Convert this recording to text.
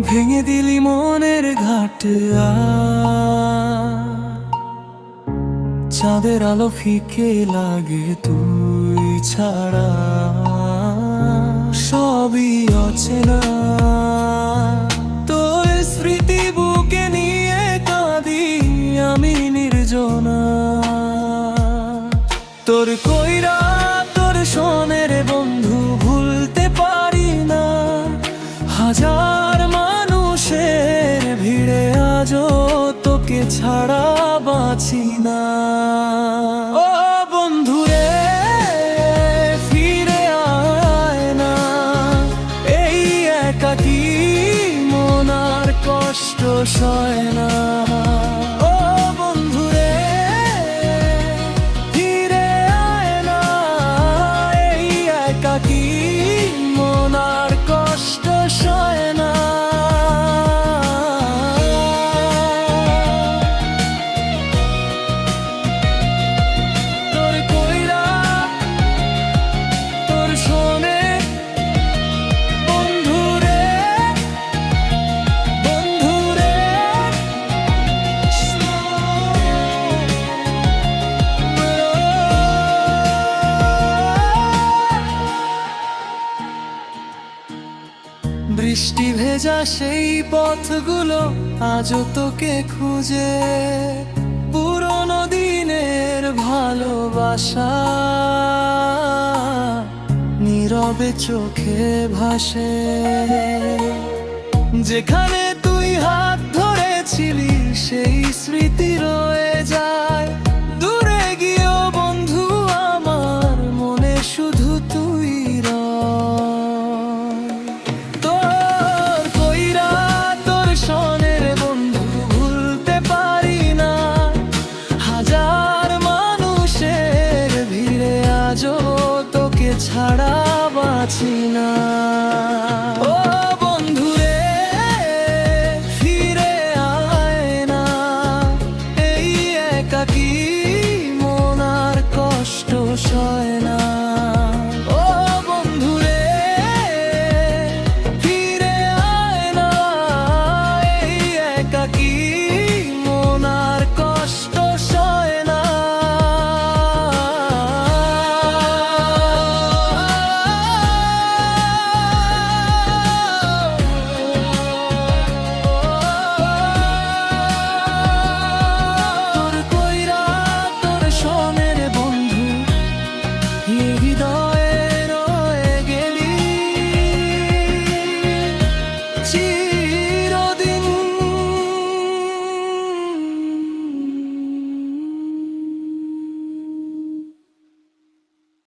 ভেঙে দিলি মনের ঘাট চাঁদের আলো ফিকে লাগে তুই ছাড়া, সবই অচেনা। তোর স্মৃতি বুকে নিয়ে কাঁদি আমি নির্জনা। তোর কইরা তোর সনের বন্ধু ভুলতে পারি না। হাজার মানুষের ভিড়ে আজও তোকে ছাড়া বাঁচি না। ও বন্ধু রে, ফিরে আয় না। এই একাকী মন আর কষ্ট সয় না। ও বন্ধু রে, ফিরে আয় না। এই একাকী মন আর কষ্ট সয় না। বৃষ্টি ভেজা সেই পথগুলো আজও তোকে খুঁজে। পুরনো দিনের ভালোবাসা নীরবে চোখে ভাসে। যেখানে তুই হাত ধরেছিলি সেই স্মৃতি রয়ে যায়। দূরে গিয়েও বন্ধু আমার মনে শুধু তুই ছাড়া বাঁচি না।